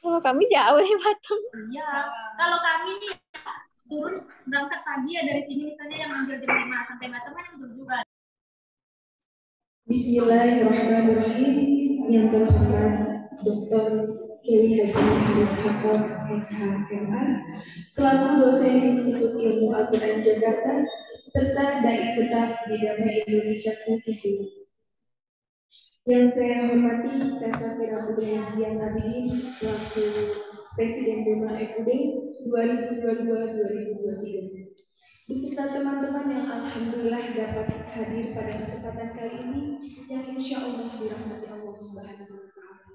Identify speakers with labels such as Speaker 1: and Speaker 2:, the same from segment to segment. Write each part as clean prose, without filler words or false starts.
Speaker 1: Kalau kami jauh ya Batam.
Speaker 2: Iya. Kalau kami nih turun berangkat pagi ya dari sini misalnya yang ambil jam 5 sampai Batam kan itu juga.
Speaker 3: Bismillahirrahmanirrahim. Yang terhormat Dr. Kiai Haji Haris Hakam SHMA selaku dosen Institut Ilmu Al-Quran Jakarta serta dai tetap di Dhamma Indonesia TV. Yang saya hormati Kasatira Putri Zian Abidin selaku Presiden Dema FUD 2022-2023. Beserta teman-teman yang alhamdulillah dapat hadir pada kesempatan kali ini yang insya Allah dirahmati Allah Subhanahu wa Ta'ala.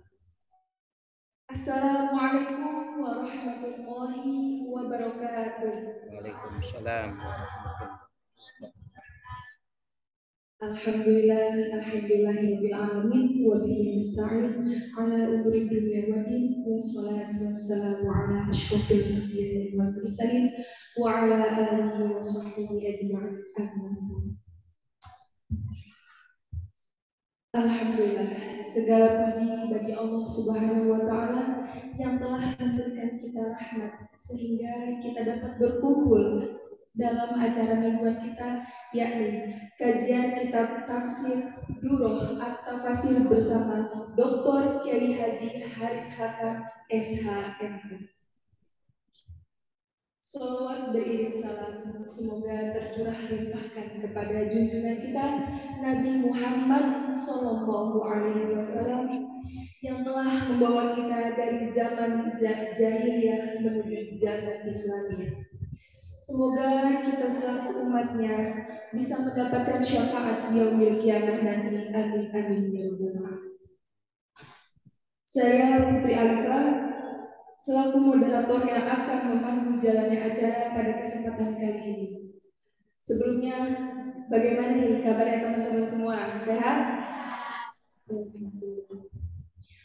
Speaker 3: Assalamualaikum warahmatullahi wabarakatuh.
Speaker 4: Waalaikumsalam warahmatullahi wabarakatuh.
Speaker 3: Alhamdulillahirabbil alamin wa bihi nasta'in ala umuri dunya wa din wassalatu wassalamu ala asyrofil anbiya'i wal mursalin wa ala alihi wa sahbihi ajma'in. Alhamdulillah, segala puji bagi Allah Subhanahu wa Ta'ala yang telah memberikan kita rahmat sehingga kita dapat berkumpul dalam acara mingguan kita, yakni kajian kitab tafsir Durrah At-Tafasir bersama Dr. Kiai Haji Haris Hakam SHMA. Salawat beriring salam semoga tercurah limpahkan kepada junjungan kita Nabi Muhammad Sallallahu Alaihi Wasallam yang telah membawa kita dari zaman jahiliyah menuju zaman Islamiyah. Semoga kita selaku umatnya bisa mendapatkan syafaat yaumil qiyamah nanti. Amin amin ya rabbal alamin. Saya Putri Alifa selaku moderator yang akan memandu jalannya acara pada kesempatan kali ini. Sebelumnya, bagaimana nih kabarnya teman-teman semua? Sehat?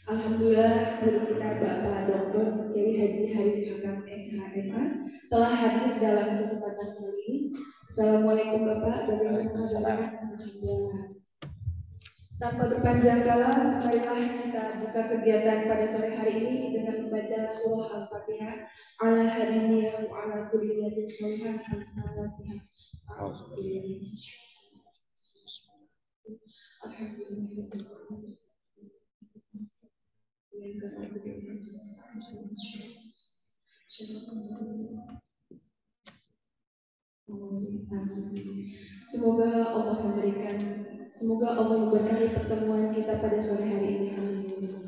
Speaker 3: Alhamdulillah, guru kita Bapak Dr. Kiai Haji Haris Hakam SHMA telah hadir dalam kesempatan kali ini. Assalamualaikum Bapak, bagaimana kabarnya? Alhamdulillah. Tanpa berpanjang kala, marilah kita buka kegiatan pada sore hari ini dengan membaca surah Al-Fatihah ala hadiniya wa ala kulli niyatin sholihah. Al-Fatihah. Alhamdulillah. Semoga Allah memberkahi pertemuan kita pada sore hari ini. Amin.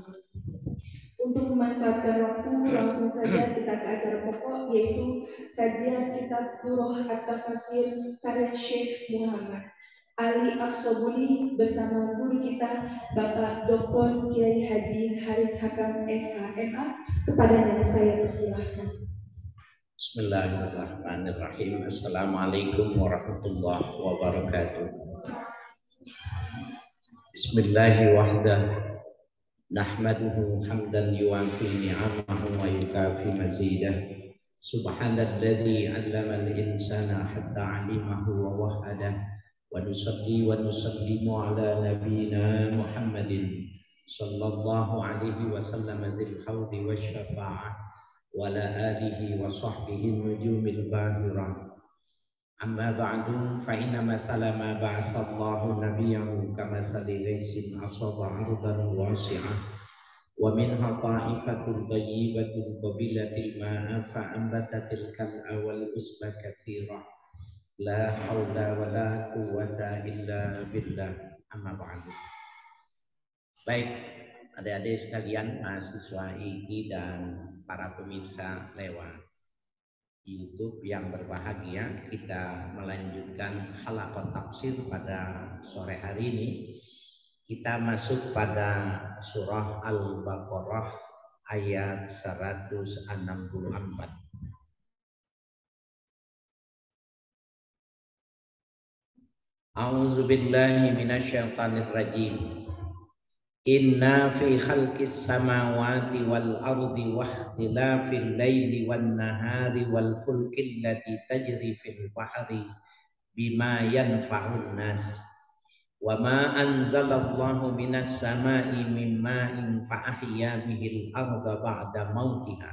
Speaker 3: Untuk memanfaatkan waktu, langsung saja kita ke acara pokok, yaitu kajian kitab Durrah At-Tafasir karya Syekh Muhammad Ali As-Sobuli bersama guru kita Bapak Dr. Kiai Haji Haris Hakam SHMA. Kepadanya saya persilahkan.
Speaker 4: Bismillahirrahmanirrahim. Assalamualaikum warahmatullahi wabarakatuh. Bismillahirrahmanirrahim. Nahmaduhu hamdan yuwafi ni'amahu wa yukafi mazidah. Subhanalladzi 'allama al-insana hatta 'alimahu wa wahhadah. Wa nusalli wa nusallimu ala nabiyyina Muhammadin sallallahu alaihi wasallam dzil haudi wasyafa'ah wa ala alihi wa sahbihi nujumil bahirah. Amma ba'du fa inna mathala ma ba'athallahu nabiyyahu kamathali ghaisin asaba 'ardan wasi'ah wa minha ta'ifatun thayyibatun qabilatil ma'a fa ambatatil kal'a wal usba katsira. La haula wa la quwwata illa billah. Amma ba'du. Baik, adik-adik sekalian, mahasiswa IKI dan para pemirsa lewat YouTube yang berbahagia, kita melanjutkan halaqah tafsir pada sore hari ini. Kita masuk pada surah Al-Baqarah ayat 164. A'udzu billahi minasyaitonir rajim. Inna fi khalqis samawati wal ardi wa ikhtilafil laili wan nahari wal fulki allati tajri fil bahri bima yanfa'un nas wa ma anzalallahu minas samai min ma'in فأحيا به الأرض بعد موتها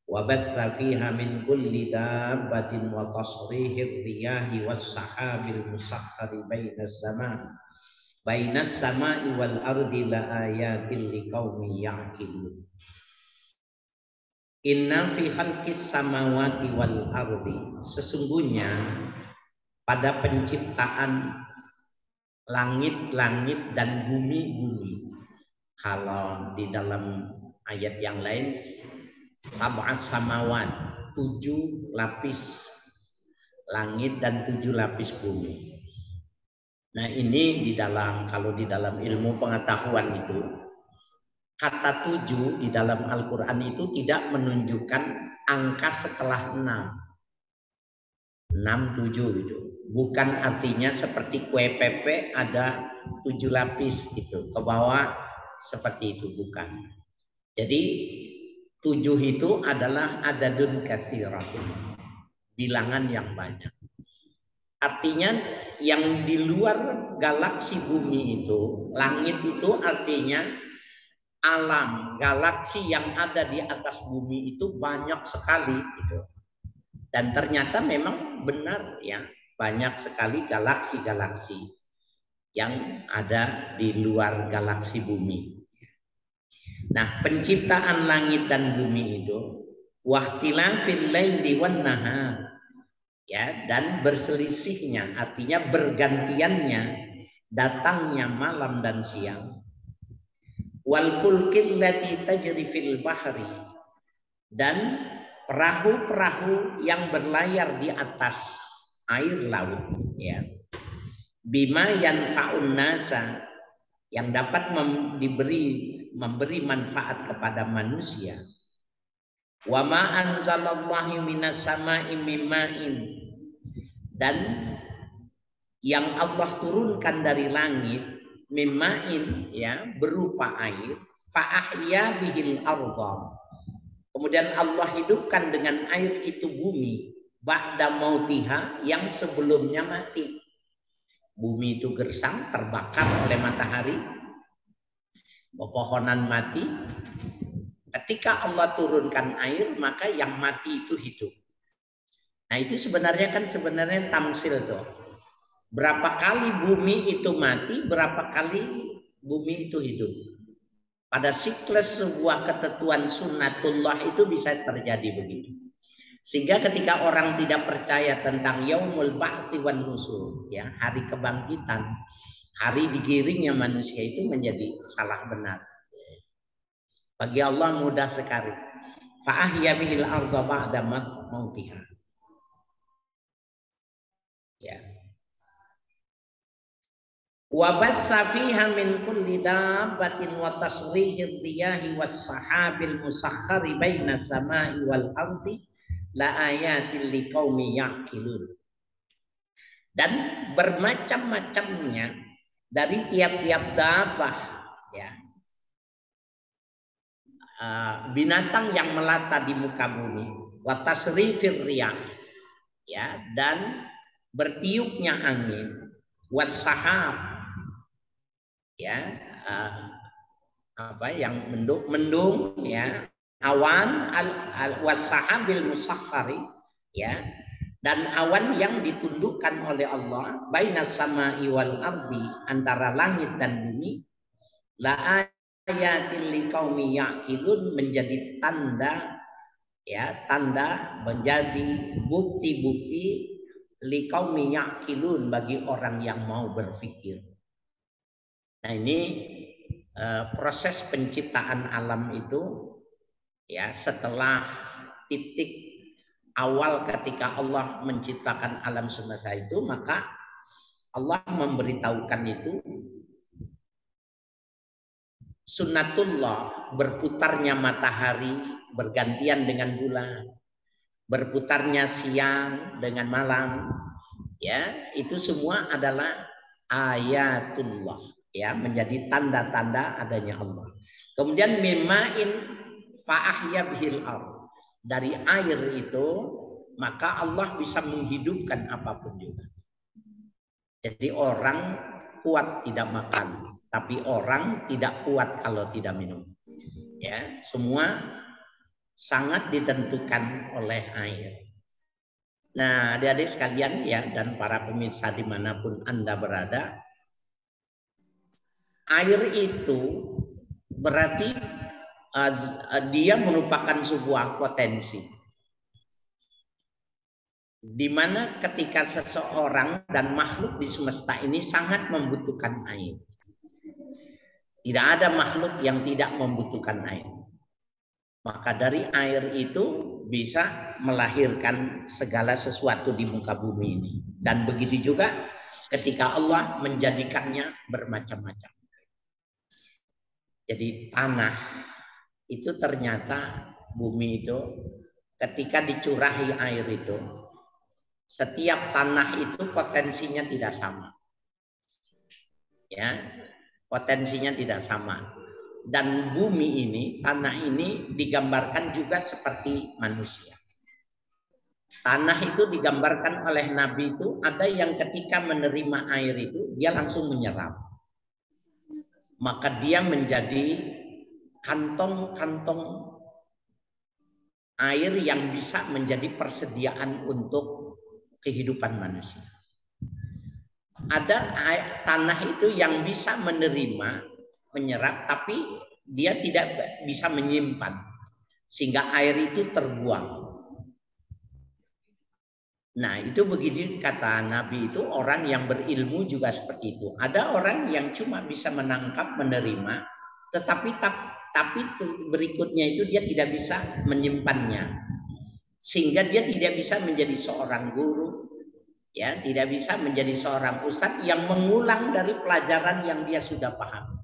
Speaker 4: وبث فيها من كل دابة وتصريف الرياح والسحاب المسخر بين السماء والأرض لآيات لقوم يعقلون Inna fi khalqis samawati wal ardi, sesungguhnya pada penciptaan langit-langit dan bumi-bumi. Kalau di dalam ayat yang lain sab'as samawat, 7 lapis langit dan 7 lapis bumi. Nah, ini kalau di dalam ilmu pengetahuan itu kata 7 di dalam Al-Quran itu tidak menunjukkan angka setelah 6. 6, 7 gitu. Bukan artinya seperti kue pepe ada 7 lapis gitu. Ke bawah seperti itu, bukan. Jadi 7 itu adalah adadun katsiratun. Bilangan yang banyak. Artinya yang di luar galaksi bumi itu, langit itu artinya alam galaksi yang ada di atas bumi itu banyak sekali gitu. Dan ternyata memang benar ya, banyak sekali galaksi-galaksi yang ada di luar galaksi bumi. Nah, penciptaan langit dan bumi itu waqtilafil laili wan nahar ya, dan berselisihnya artinya bergantiannya datangnya malam dan siang. Wal fulkil lati tajri fil bahri, dan perahu-perahu yang berlayar di atas air laut ya. Bima yanfa'un nasa, yang dapat memberi manfaat kepada manusia. Wa ma anzalallahu minas sama'i mimma'in, dan yang Allah turunkan dari langit mimma'in ya, berupa air, fa ahya bihil ardh, kemudian Allah hidupkan dengan air itu bumi ba'da mautiha, yang sebelumnya mati. Bumi itu gersang, terbakar oleh matahari, pepohonan mati. Ketika Allah turunkan air, maka yang mati itu hidup. Nah, itu sebenarnya tamsil tuh. Berapa kali bumi itu mati, berapa kali bumi itu hidup. Pada siklus sebuah ketentuan sunnatullah itu bisa terjadi begitu. Sehingga ketika orang tidak percaya tentang yaumul ba'tsi wan nusyur, ya, hari kebangkitan, hari digiringnya manusia, itu menjadi salah benar. Bagi Allah mudah sekali. Fa ahya bihil ardha ba'da mautiha. Ya. Wa batsa fiha min kulli dabbatin wa tasrihir riyahi was sahabil musakhkhari bainas samai wal ardi la ayatil liqaumi yaqilun. Dan bermacam-macamnya dari tiap-tiap dabbah ya, binatang yang melata di muka bumi, wa tasrifir riyah ya, dan bertiupnya angin, was sahab ya, yang mendung ya, awan wasahabil musakhkhari ya, dan awan yang ditundukkan oleh Allah bainas samai wal ardi, antara langit dan bumi, la ayatil liqaumi yaqilun, menjadi tanda ya, menjadi bukti-bukti liqaumi yaqilun, bagi orang yang mau berpikir. Nah, ini proses penciptaan alam itu ya, setelah titik awal ketika Allah menciptakan alam semesta itu, maka Allah memberitahukan itu sunnatullah, berputarnya matahari bergantian dengan bulan, berputarnya siang dengan malam ya, itu semua adalah ayatullah ya, menjadi tanda-tanda adanya Allah. Kemudian mimma'in fa ahya bihil ardh, dari air itu maka Allah bisa menghidupkan apapun juga. Jadi orang kuat tidak makan, Tapi orang tidak kuat kalau tidak minum. Ya, semua sangat ditentukan oleh air. Nah, adik-adik sekalian ya, dan para pemirsa dimanapun Anda berada, air itu berarti dia merupakan sebuah potensi. Di mana ketika seseorang dan makhluk di semesta ini sangat membutuhkan air. Tidak ada makhluk yang tidak membutuhkan air. Maka dari air itu bisa melahirkan segala sesuatu di muka bumi ini. Dan begitu juga ketika Allah menjadikannya bermacam-macam. Jadi tanah itu ternyata bumi itu ketika dicurahi air itu, setiap tanah itu potensinya tidak sama. Ya, potensinya tidak sama. Dan bumi ini, tanah ini digambarkan juga seperti manusia. Tanah itu digambarkan oleh Nabi itu ada yang ketika menerima air itu dia langsung menyerap. Maka dia menjadi kantong-kantong air yang bisa menjadi persediaan untuk kehidupan manusia. Ada tanah itu yang bisa menerima, menyerap, tapi dia tidak bisa menyimpan sehingga air itu terbuang. Nah, itu begitu kata Nabi itu, orang yang berilmu juga seperti itu. Ada orang yang cuma bisa menangkap, menerima, tetapi berikutnya itu dia tidak bisa menyimpannya, sehingga dia tidak bisa menjadi seorang guru, ya, tidak bisa menjadi seorang ustadz yang mengulang dari pelajaran yang dia sudah paham.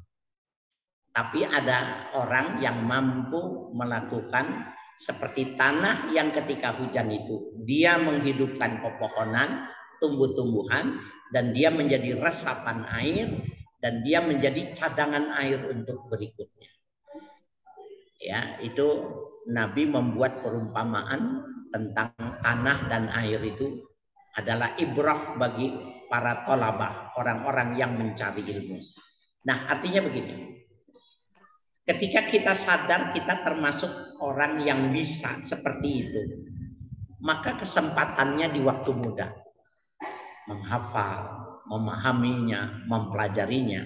Speaker 4: Tapi ada orang yang mampu melakukan seperti tanah yang ketika hujan itu dia menghidupkan pepohonan, tumbuh-tumbuhan, dan dia menjadi resapan air, dan dia menjadi cadangan air untuk berikutnya. Ya, itu Nabi membuat perumpamaan tentang tanah dan air itu adalah ibrah bagi para tolabah, orang-orang yang mencari ilmu. Nah, artinya begini. Ketika kita sadar kita termasuk orang yang bisa seperti itu, maka kesempatannya di waktu muda menghafal, memahaminya, mempelajarinya.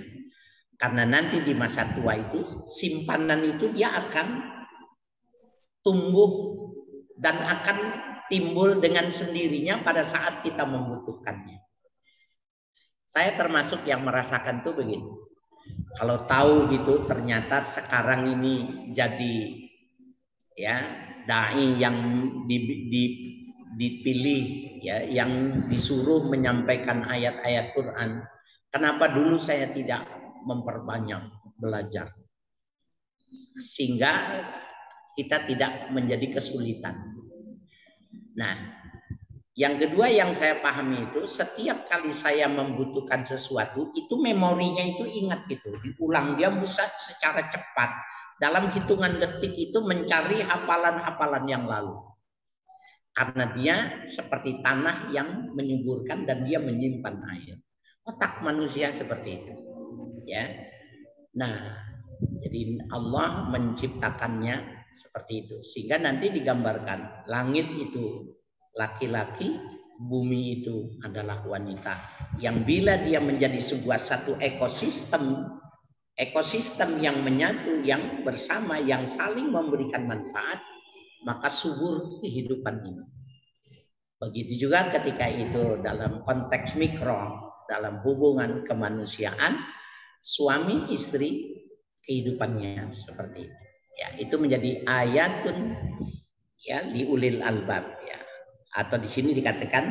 Speaker 4: Karena nanti di masa tua itu simpanan itu dia akan tumbuh dan akan timbul dengan sendirinya pada saat kita membutuhkannya. Saya termasuk yang merasakan tuh begini. Kalau tahu gitu ternyata sekarang ini jadi ya dai yang dipilih ya, yang disuruh menyampaikan ayat-ayat Quran. Kenapa dulu saya tidak memperbanyak belajar sehingga kita tidak menjadi kesulitan. Nah, yang kedua yang saya pahami itu setiap kali saya membutuhkan sesuatu itu memorinya itu ingat gitu, diulang, dia bisa secara cepat dalam hitungan detik itu mencari hafalan-hafalan yang lalu. Karena dia seperti tanah yang menyuburkan dan dia menyimpan air. Otak manusia seperti itu. Ya. Nah, jadi Allah menciptakannya seperti itu sehingga nanti digambarkan langit itu laki-laki, bumi itu adalah wanita. Yang bila dia menjadi sebuah satu ekosistem yang menyatu, yang bersama, yang saling memberikan manfaat, maka subur kehidupan ini. Begitu juga ketika itu dalam konteks mikro, dalam hubungan kemanusiaan, suami istri kehidupannya seperti itu. Ya, itu menjadi ayatun ya liulil albab ya. Atau di sini dikatakan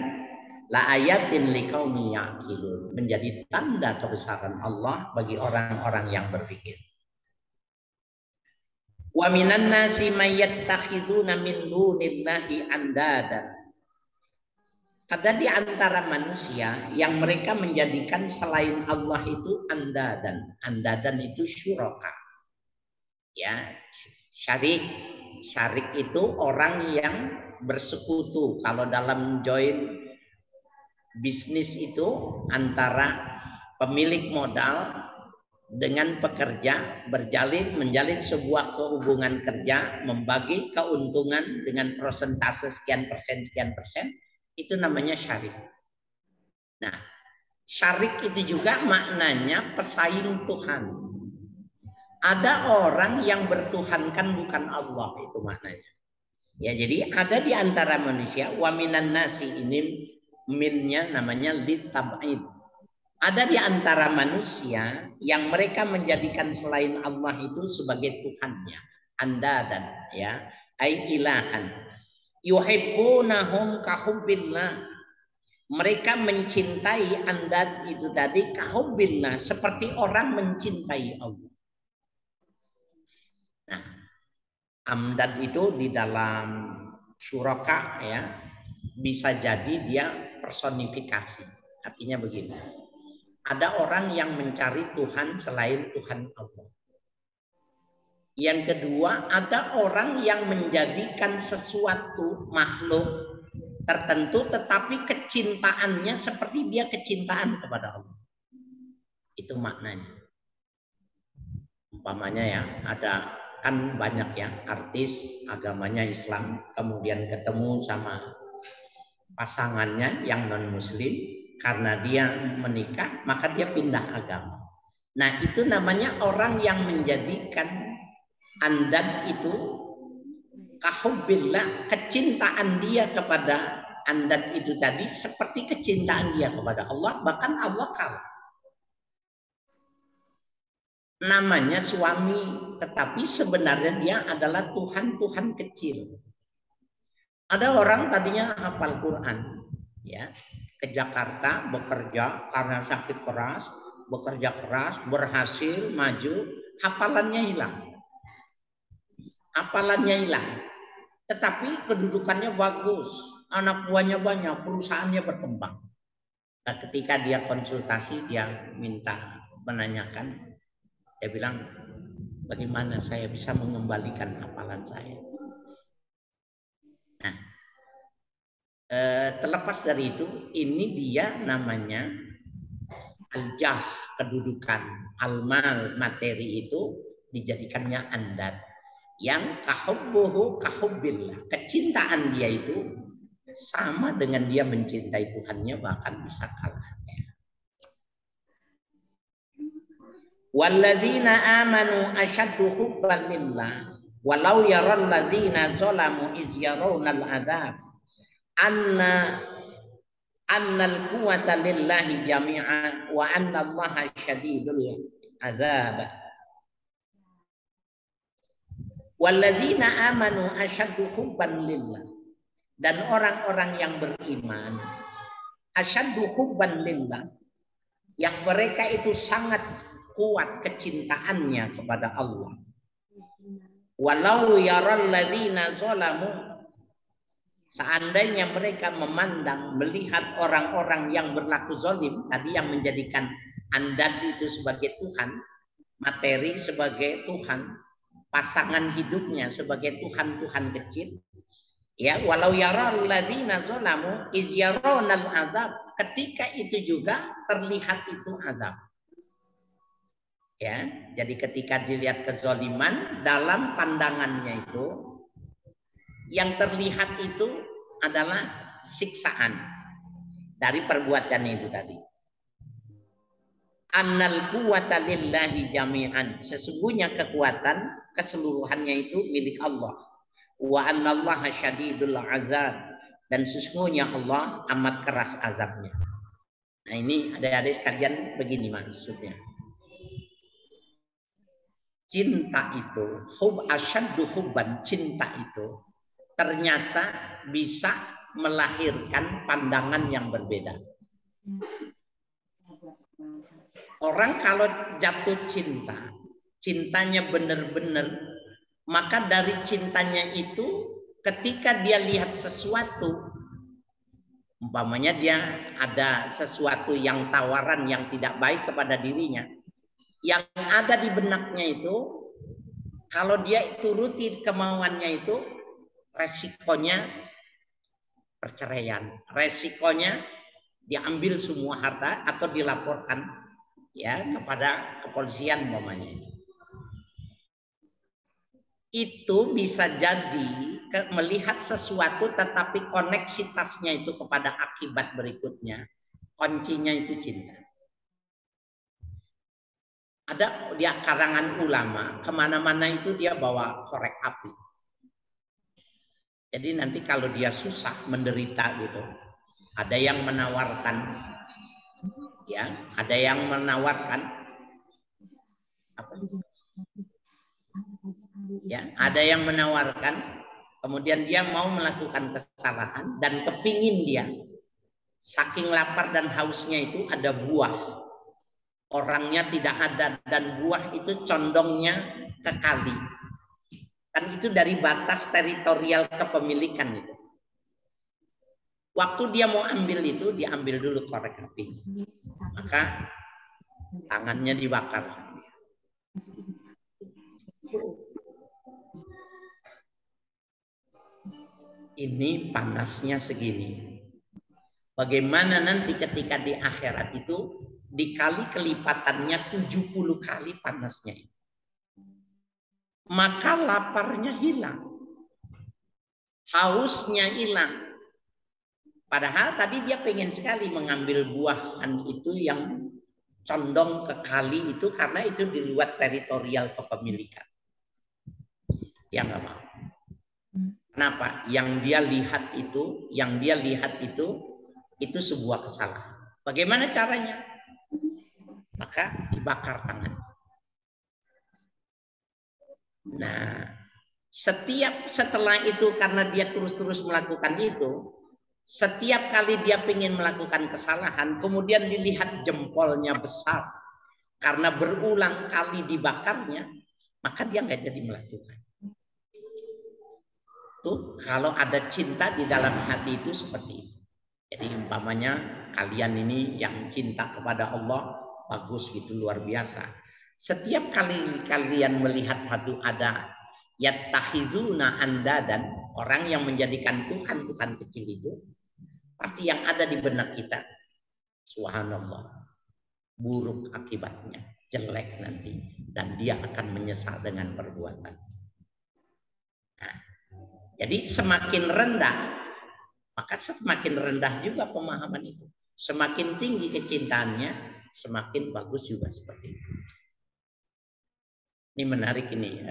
Speaker 4: la ayatin liqaumi yaqilun, menjadi tanda kebesaran Allah bagi orang-orang yang berpikir. Wa minan nasi may yattakhizuna min dunillahi andadan. Ada di antara manusia yang mereka menjadikan selain Allah itu andadan. Andadan itu syuraka. Ya, syarik. Syarik itu orang yang bersekutu. Kalau dalam join bisnis itu antara pemilik modal dengan pekerja menjalin sebuah hubungan kerja, membagi keuntungan dengan persentase sekian persen, itu namanya syarik. Nah, syarik itu juga maknanya pesaing Tuhan. Ada orang yang bertuhankan bukan Allah, itu maknanya. Ya, jadi ada di antara manusia, wa minan nasi, ini minnya namanya litab'id. Ada di antara manusia yang mereka menjadikan selain Allah itu sebagai Tuhannya, andadan, ya, ai ilahan. Yuhibbunahum kahubbillah. Mereka mencintai andad itu tadi kahubbillah, seperti orang mencintai Allah. Nah, amdad itu di dalam suraka, ya, bisa jadi dia personifikasi. Artinya begini. Ada orang yang mencari Tuhan selain Tuhan Allah. Yang kedua, ada orang yang menjadikan sesuatu makhluk tertentu tetapi kecintaannya seperti dia kecintaan kepada Allah. Itu maknanya. Umpamanya ya, ada kan banyak ya artis agamanya Islam kemudian ketemu sama pasangannya yang non-muslim. Karena dia menikah, maka dia pindah agama. Nah, itu namanya orang yang menjadikan andad itu kahubbillah, kecintaan dia kepada andad itu tadi seperti kecintaan dia kepada Allah, bahkan Allah kalah. Namanya suami, tetapi sebenarnya dia adalah Tuhan kecil. Ada orang tadinya hafal Quran, ya, ke Jakarta bekerja karena sakit keras, bekerja keras, berhasil maju, hafalannya hilang. Tetapi kedudukannya bagus, anak buahnya banyak, perusahaannya berkembang. Nah, ketika dia konsultasi, dia minta menanyakan, dia bilang, bagaimana saya bisa mengembalikan hafalan saya? Nah, terlepas dari itu, ini dia namanya al-jah, kedudukan, al-mal, materi itu dijadikannya andad. Yang kahubbuhu kahubbillah, kecintaan dia itu sama dengan dia mencintai Tuhannya, bahkan bisa kalah. Walladzina amanu asyaddu hubban lillah walau yaral ladzina zalamu iz yarawna al-adzab annal quwwata lillahi jami'an wa anna allaha syadidul azab. Walladzina amanu asyaddu hubban lillah, dan orang-orang yang beriman asyaddu hubban lillah, yang mereka itu sangat kuat kecintaannya kepada Allah. Walau yaral ladzina zalamu, seandainya mereka memandang, melihat orang-orang yang berlaku zalim, tadi yang menjadikan andad itu sebagai Tuhan, materi sebagai Tuhan, pasangan hidupnya sebagai Tuhan kecil. Ya, walau yaral ladzina zalamu iz yarawna al-adzab, ketika itu juga terlihat itu azab. Ya, jadi ketika dilihat kezaliman dalam pandangannya itu, yang terlihat itu adalah siksaan dari perbuatan itu tadi. Annal quwwata lillahi jami'an, sesungguhnya kekuatan keseluruhannya itu milik Allah. Wa annallaha syadidul azab, dan sesungguhnya Allah amat keras azabnya. Nah, ini adik-adik sekalian, begini maksudnya. Cinta itu, asyaddu hubban, cinta itu ternyata bisa melahirkan pandangan yang berbeda. Orang kalau jatuh cinta, cintanya benar-benar, maka dari cintanya itu ketika dia lihat sesuatu, umpamanya dia ada sesuatu yang tawaran yang tidak baik kepada dirinya, yang ada di benaknya itu, kalau dia turuti kemauannya itu, resikonya perceraian, resikonya diambil semua harta atau dilaporkan ya kepada kepolisian umpamanya. Itu bisa jadi melihat sesuatu tetapi koneksitasnya itu kepada akibat berikutnya. Kuncinya itu cinta. Ada dia karangan ulama, kemana-mana itu dia bawa korek api. Jadi nanti kalau dia susah, menderita gitu, ada yang menawarkan, ya, ada yang menawarkan apa? Ya, ada yang menawarkan, kemudian dia mau melakukan kesalahan dan kepingin dia, saking lapar dan hausnya itu ada buah. Orangnya tidak ada dan buah itu condongnya ke kali. Kan itu dari batas teritorial kepemilikan itu. Waktu dia mau ambil itu, diambil dulu korek api. Maka tangannya dibakar. Ini panasnya segini. Bagaimana nanti ketika di akhirat itu dikali kelipatannya 70 kali panasnya. Maka laparnya hilang. Hausnya hilang. Padahal tadi dia pengen sekali mengambil buahan itu yang condong ke kali itu karena itu di luar teritorial kepemilikan. Dia nggak mau. Kenapa? Yang dia lihat itu sebuah kesalahan. Bagaimana caranya? Maka dibakar tangan. Nah, setelah itu karena dia terus-terus melakukan itu, setiap kali dia ingin melakukan kesalahan, kemudian dilihat jempolnya besar karena berulang kali dibakarnya, maka dia nggak jadi melakukan. Tuh, kalau ada cinta di dalam hati itu seperti itu. Jadi umpamanya kalian ini yang cinta kepada Allah bagus gitu, luar biasa. Setiap kali kalian melihat ada yattahizuna andadan, orang yang menjadikan Tuhan kecil itu, pasti yang ada di benak kita, subhanallah, buruk akibatnya, jelek nanti, dan dia akan menyesal dengan perbuatan. Nah, jadi semakin rendah, maka semakin rendah juga pemahaman itu. Semakin tinggi kecintaannya, semakin bagus juga seperti itu. Ini menarik ini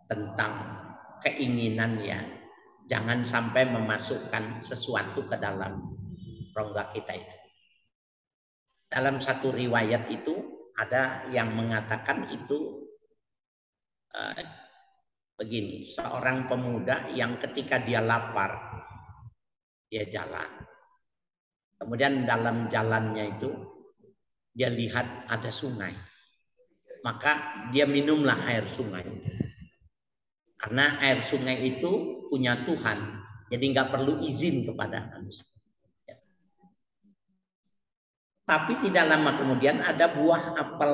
Speaker 4: tentang keinginan ya. Jangan sampai memasukkan sesuatu ke dalam rongga kita itu. Dalam satu riwayat itu ada yang mengatakan itu begini, seorang pemuda yang ketika dia lapar, dia jalan. Kemudian dalam jalannya itu dia lihat ada sungai. Maka dia minumlah air sungai. Karena air sungai itu punya Tuhan, jadi nggak perlu izin kepada manusia. Tapi tidak lama kemudian ada buah apel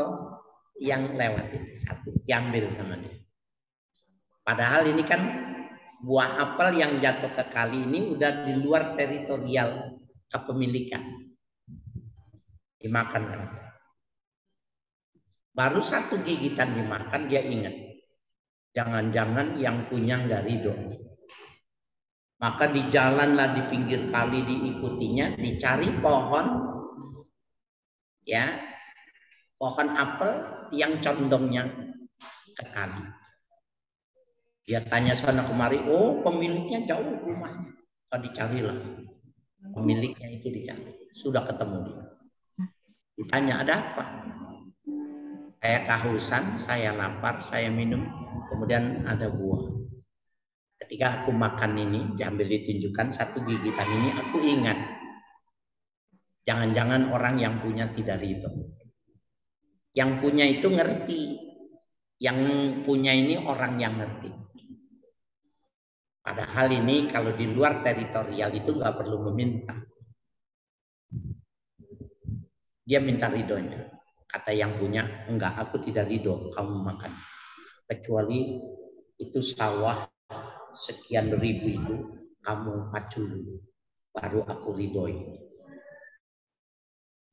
Speaker 4: yang lewat itu satu, diambil sama dia. Padahal ini kan buah apel yang jatuh ke kali ini udah di luar teritorial kepemilikan, dimakan kan. Baru satu gigitan dimakan dia ingat. Jangan-jangan yang punya nggak ridho. Maka di jalanlah di pinggir kali diikutinya, dicari pohon, ya, pohon apel yang condongnya ke kali. Dia tanya sana kemari, oh pemiliknya jauh rumahnya. Kalau dicarilah, pemiliknya itu dicari, sudah ketemu dia. Ditanya ada apa? Saya kehausan, saya lapar, saya minum, kemudian ada buah. Ketika aku makan ini, diambil ditunjukkan satu gigitan ini, aku ingat. Jangan-jangan orang yang punya tidak ridho. Yang punya itu ngerti. Yang punya ini orang yang ngerti. Padahal ini kalau di luar teritorial itu nggak perlu meminta. Dia minta ridhonya. Kata yang punya, enggak, aku tidak ridho kamu makan. Kecuali itu sawah sekian ribu itu kamu pacu dulu, baru aku ridhoi.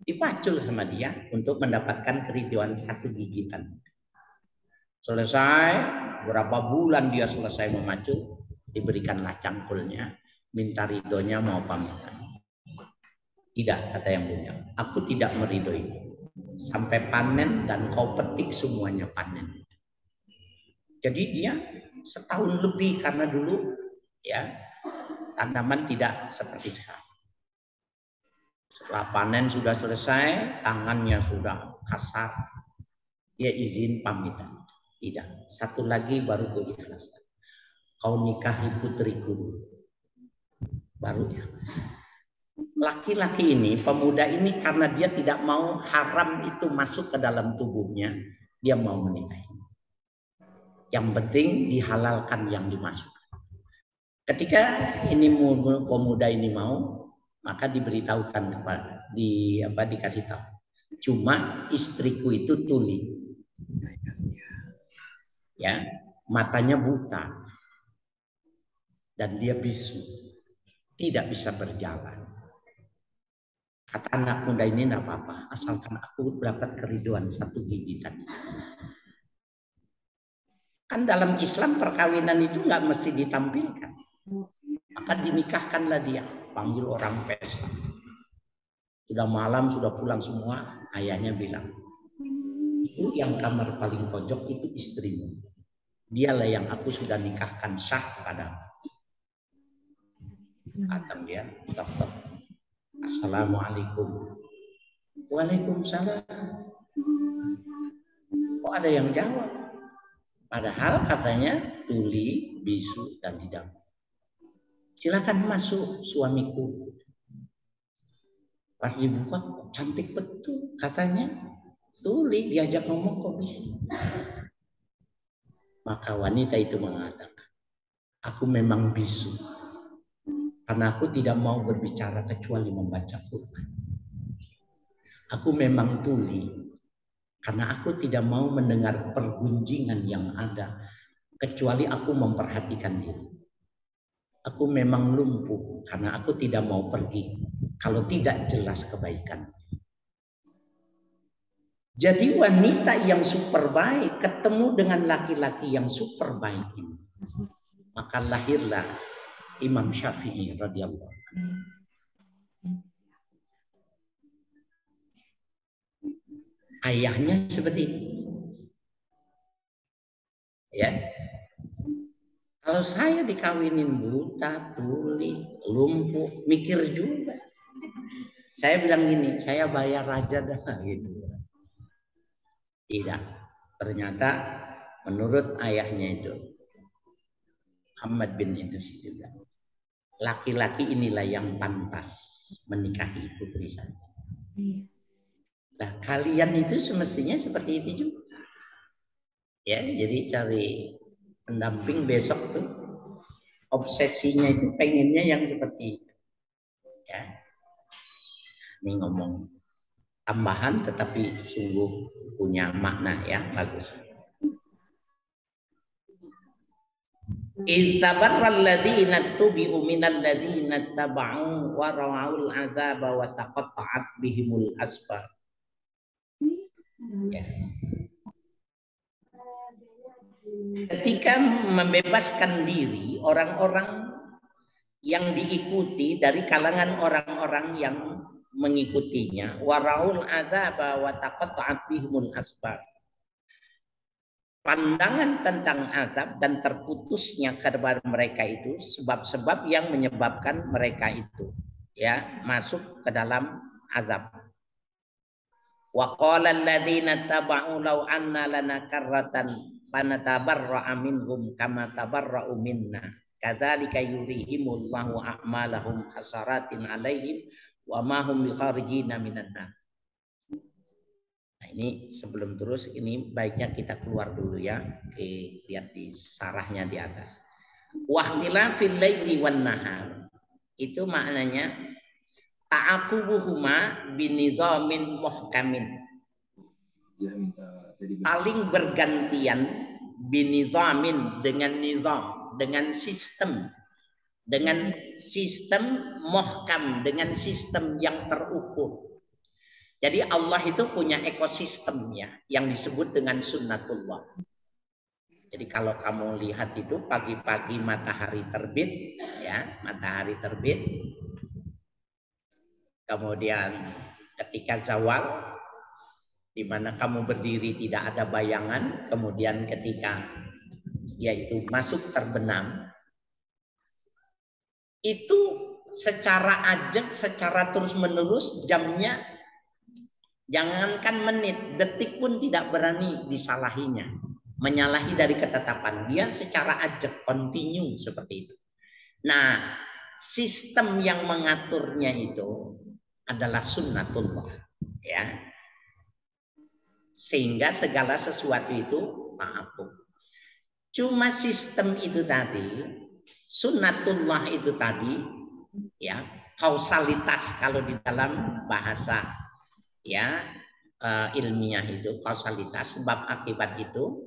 Speaker 4: Dipacul sama dia untuk mendapatkan keriduan satu gigitan. Selesai, berapa bulan dia selesai memacul, diberikanlah cangkulnya, minta ridhonya mau pamitan. Tidak, kata yang punya, aku tidak meridhoi. Sampai panen dan kau petik semuanya panen. Jadi dia setahun lebih karena dulu ya tanaman tidak seperti sekarang. Setelah panen sudah selesai, tangannya sudah kasar, dia izin pamitan. Tidak, satu lagi baru gue ikhlaskan. Kau nikahi putriku, baru ikhlas. Laki-laki ini, pemuda ini karena dia tidak mau haram itu masuk ke dalam tubuhnya, dia mau menikahi. Yang penting dihalalkan yang dimasukkan. Ketika ini pemuda ini mau, maka diberitahukan kepada dikasih tahu. Cuma istriku itu tuli. Ya, matanya buta dan dia bisu, tidak bisa berjalan. Kata anak muda ini tidak apa-apa, asalkan aku dapat keriduan satu gigitan. Kan dalam Islam perkawinan itu nggak mesti ditampilkan, maka dinikahkanlah dia, panggil orang pesta. Sudah malam, sudah pulang semua, ayahnya bilang, itu yang kamar paling pojok itu istrimu. Dialah yang aku sudah nikahkan sah kepada. Datang dia, tok-tok. Assalamualaikum. Waalaikumsalam. Kok ada yang jawab? Padahal katanya tuli, bisu, dan hidang. Silakan masuk suamiku. Pas dibuka, cantik betul. Katanya tuli, diajak ngomong kok bisa. Maka wanita itu mengatakan, aku memang bisu. Karena aku tidak mau berbicara kecuali membaca Quran. Aku memang tuli. Karena aku tidak mau mendengar pergunjingan yang ada. Kecuali aku memperhatikan diri. Aku memang lumpuh. Karena aku tidak mau pergi. Kalau tidak jelas kebaikan. Jadi wanita yang super baik ketemu dengan laki-laki yang super baik ini. Maka lahirlah Imam Syafi'i radhiyallahu anhu. Ayahnya seperti itu. Ya. Kalau saya dikawinin buta, tuli, lumpuh, mikir juga. Saya bilang gini, saya bayar aja dah gitu. Tidak. Ternyata menurut ayahnya itu Muhammad bin Idris juga. Laki-laki inilah yang pantas menikahi putri saya. Nah, kalian itu semestinya seperti itu juga. Ya, jadi cari pendamping besok tuh obsesinya itu pengennya yang seperti itu. Ya. Ini ngomong tambahan tetapi sungguh punya makna ya, bagus. Istabarral ladzina tubi'u minal ladzina taba'u wa ra'ul 'adzaba wa taqatta'at bihimul asbab. Ya. Ketika membebaskan diri orang-orang yang diikuti dari kalangan orang-orang yang mengikutinya, wa ra'ul 'adzaba wa taqatta'at bihimul asbab. Pandangan tentang azab dan terputusnya kepada mereka itu sebab-sebab yang menyebabkan mereka itu ya masuk ke dalam azab. Wa qala alladziina taba'u law anna lana karratan fanatabarra'a minhum kama tabarra'u minna kadzalika yurihimullahu a'malahum hasaratin 'alaihim wa ma hum bikharijina minan nar. Nah, ini sebelum terus ini baiknya kita keluar dulu ya. Oke, lihat di sarahnya di atas. Wahtilafil laili wan nahar. Itu maknanya ta'aqubuhuma binizamin muhkamin. Saling bergantian binizamin dengan nizam, dengan sistem muhkam, dengan sistem yang terukur. Jadi Allah itu punya ekosistemnya yang disebut dengan sunnatullah. Jadi kalau kamu lihat itu pagi-pagi matahari terbit, ya, matahari terbit. Kemudian ketika zawal, di mana kamu berdiri tidak ada bayangan, kemudian ketika yaitu masuk terbenam, itu secara ajak, secara terus-menerus jamnya, jangankan menit, detik pun tidak berani disalahinya, menyalahi dari ketetapan. Dia secara ajak, continue seperti itu. Nah, sistem yang mengaturnya itu adalah sunnatullah, ya. Sehingga segala sesuatu itu ma'afum. Cuma sistem itu tadi, sunnatullah itu tadi, ya, kausalitas kalau di dalam bahasa ya ilmiah itu kausalitas, sebab akibat itu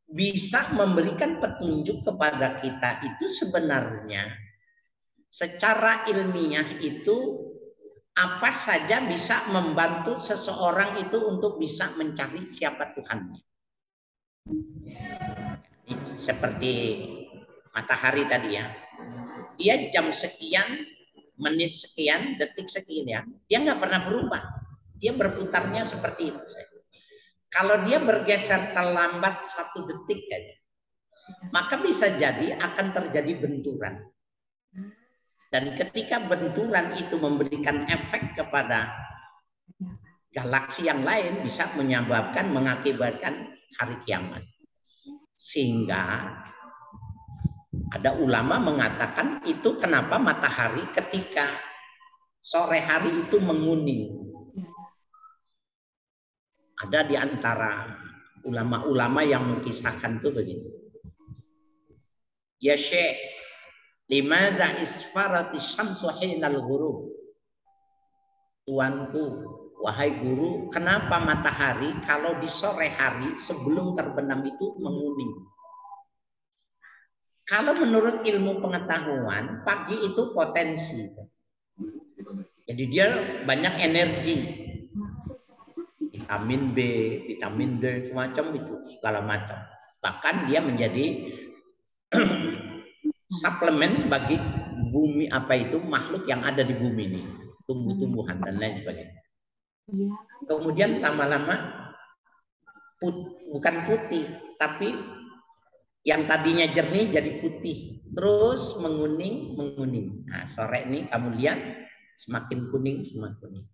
Speaker 4: bisa memberikan petunjuk kepada kita itu sebenarnya secara ilmiah itu apa saja bisa membantu seseorang itu untuk bisa mencari siapa Tuhannya. Seperti matahari tadi ya, dia jam sekian, menit sekian, detik sekian ya, dia nggak pernah berubah, dia berputarnya seperti itu. Kalau dia bergeser terlambat 1 detik aja, maka bisa jadi akan terjadi benturan. Dan ketika benturan itu memberikan efek kepada galaksi yang lain, bisa menyebabkan, mengakibatkan hari kiamat. Sehingga ada ulama mengatakan itu kenapa matahari ketika sore hari itu menguning. Ada di antara ulama-ulama yang mengkisahkan itu begini. Ya Syekh, limadza isfarati syamsu hinal ghurub? Tuanku, wahai guru, kenapa matahari kalau di sore hari sebelum terbenam itu menguning? Kalau menurut ilmu pengetahuan, pagi itu potensi. Jadi dia banyak energi. Vitamin B, vitamin D, semacam itu, segala macam. Bahkan dia menjadi suplemen bagi bumi, apa itu, makhluk yang ada di bumi ini, tumbuh-tumbuhan dan lain sebagainya. Kemudian lama-lama bukan putih, tapi yang tadinya jernih jadi putih, terus menguning. Nah, sore ini kamu lihat semakin kuning, semakin kuning.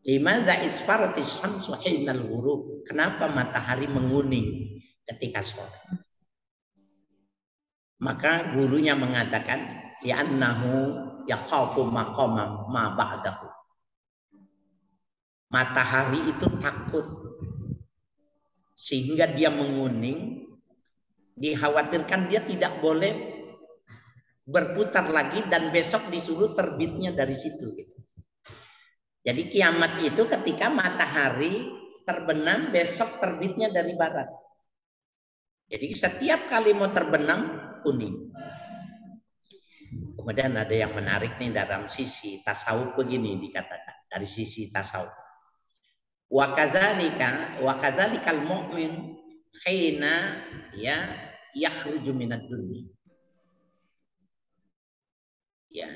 Speaker 4: Limadza isfaratis syamsu hinal ghurub? Kenapa matahari menguning ketika sore? Maka gurunya mengatakan, ya annahu yakhafu maqama ma ba'dahu. Matahari itu takut sehingga dia menguning, dikhawatirkan dia tidak boleh berputar lagi dan besok disuruh terbitnya dari situ. Jadi kiamat itu ketika matahari terbenam, besok terbitnya dari barat. Jadi setiap kali mau terbenam, kuning. Kemudian ada yang menarik nih dalam sisi tasawuf begini dikatakan, dari sisi tasawuf. Wa kadzalikal mu'min hina ya yakhruju minad dunya. Ya.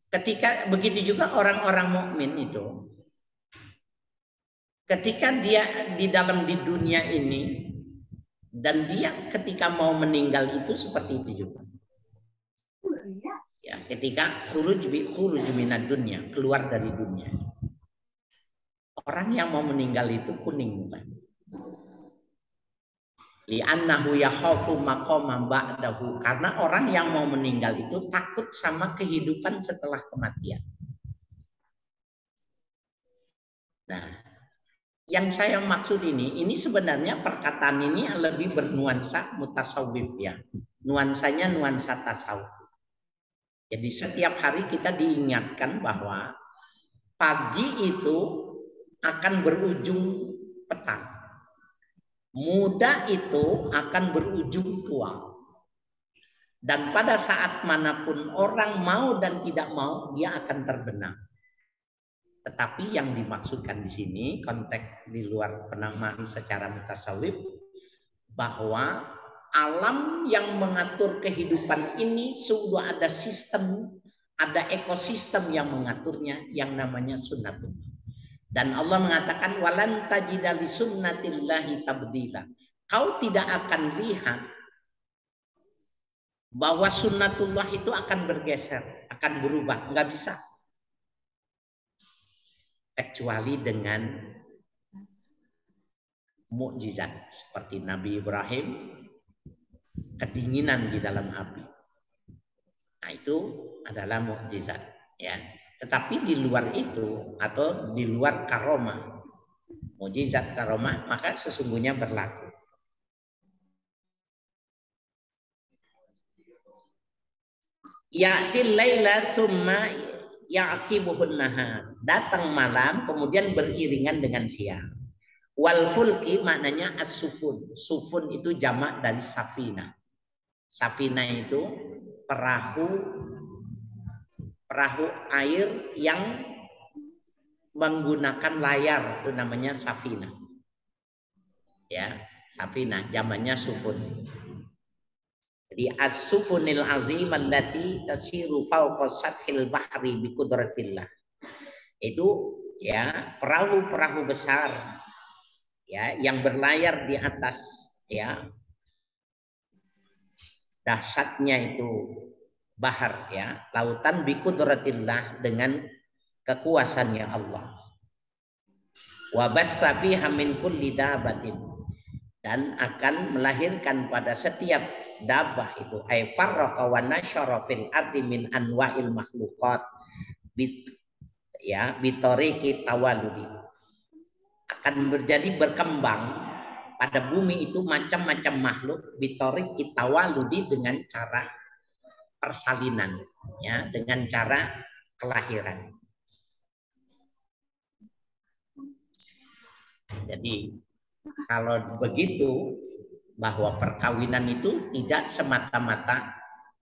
Speaker 4: Ketika begitu juga orang-orang mukmin itu, ketika dia di dalam di dunia ini dan dia ketika mau meninggal itu seperti itu juga. Ya, ketika khuruj minad dunya, keluar dari dunia. Orang yang mau meninggal itu kuning bukan? Li'annahu yakhafu maqama ba'dahu, karena orang yang mau meninggal itu takut sama kehidupan setelah kematian. Nah, yang saya maksud ini sebenarnya perkataan ini lebih bernuansa mutasawwif ya. Nuansanya nuansa tasawuf. Jadi setiap hari kita diingatkan bahwa pagi itu akan berujung petang. Muda itu akan berujung tua. Dan pada saat manapun orang mau dan tidak mau, dia akan terbenam. Tetapi yang dimaksudkan di sini konteks di luar penamaan secara mutasawwif bahwa alam yang mengatur kehidupan ini sudah ada sistem, ada ekosistem yang mengaturnya yang namanya sunnatullah. Dan Allah mengatakan walan tajida li sunnatillahi tabdila. Kau tidak akan lihat bahwa sunnatullah itu akan bergeser, akan berubah, nggak bisa. Kecuali dengan mukjizat seperti Nabi Ibrahim, kedinginan di dalam api. Nah, itu adalah mukjizat, ya. Tetapi di luar itu atau di luar karomah, mukjizat karomah, maka sesungguhnya berlaku. Ya'til laila tsumma ya'qibuhun nahar. Datang malam kemudian beriringan dengan siang. Wal fulki maknanya as-sufun. Sufun itu jamak dari safina. Safina itu perahu air yang menggunakan layar, itu namanya safina. Ya, safina jamaknya sufun. Jadi as-sufunil azim allati tasiru fawqa sathil bahri bi qudratillah. Itu ya perahu-perahu besar ya yang berlayar di atas ya dahsyatnya itu bahar ya, lautan bi qudratillah dengan kekuasaannya Allah. Wa batsa fiha min kulli dabatin, dan akan melahirkan pada setiap dabah itu ay farraqa wa nasyara fil ardi min anwa'il makhluqat bitariqi tawaludi, akan menjadi berkembang pada bumi itu macam-macam makhluk bitariqi tawaludi dengan cara persalinan ya, dengan cara kelahiran. Jadi kalau begitu bahwa perkawinan itu tidak semata-mata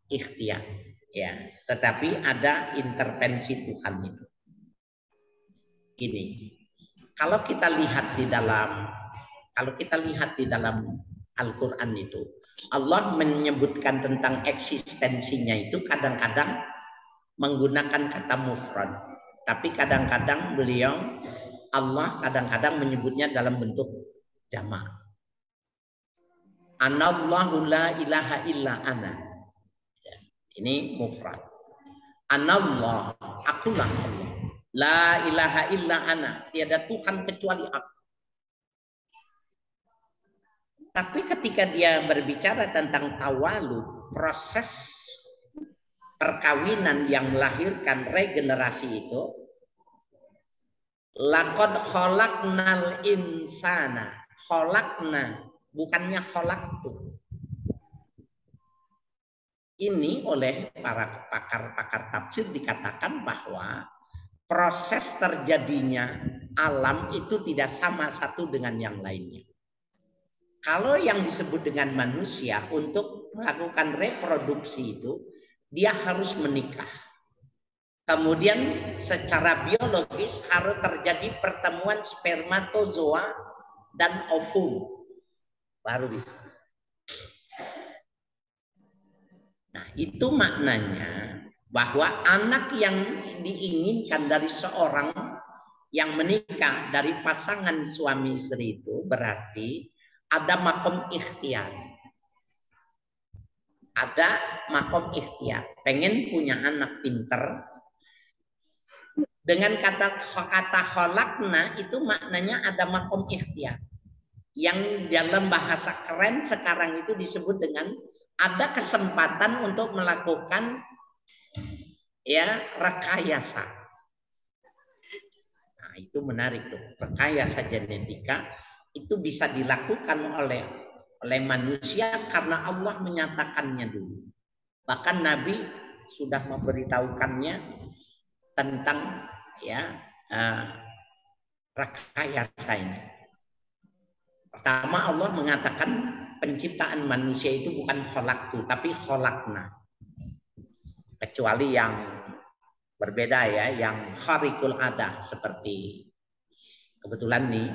Speaker 4: ikhtiar ya, tetapi ada intervensi Tuhan itu. Ini kalau kita lihat di dalam Al-Qur'an itu Allah menyebutkan tentang eksistensinya itu kadang-kadang menggunakan kata mufrad, tapi kadang-kadang Allah kadang-kadang menyebutnya dalam bentuk jamak. Anallahu la ilaha illa ana. Ini mufrad. Anallah, akulah Allah. La ilaha illa ana. Tiada Tuhan kecuali aku. Tapi ketika dia berbicara tentang tawalud, proses perkawinan yang melahirkan regenerasi itu, laqad khalaqnal insana. Khalaqna, bukannya khalaqtu. Ini oleh para pakar-pakar tafsir dikatakan bahwa proses terjadinya alam itu tidak sama satu dengan yang lainnya. Kalau yang disebut dengan manusia untuk melakukan reproduksi itu, dia harus menikah. Kemudian secara biologis harus terjadi pertemuan spermatozoa dan ovum. Baru bisa. Nah, itu maknanya bahwa anak yang diinginkan dari seorang yang menikah dari pasangan suami istri itu berarti ada makom ikhtiar. Ada makom ikhtiar. Pengen punya anak pinter. Dengan kata khalaqna itu maknanya ada makom ikhtiar. Yang dalam bahasa keren sekarang itu disebut dengan ada kesempatan untuk melakukan ya rekayasa. Nah, itu menarik tuh. Rekayasa genetika itu bisa dilakukan oleh manusia karena Allah menyatakannya dulu. Bahkan Nabi sudah memberitahukannya tentang ya rekayasa ini. Pertama Allah mengatakan penciptaan manusia itu bukan khalaqtu tapi khalaqna. Kecuali yang berbeda ya, yang kharikul adah seperti kebetulan nih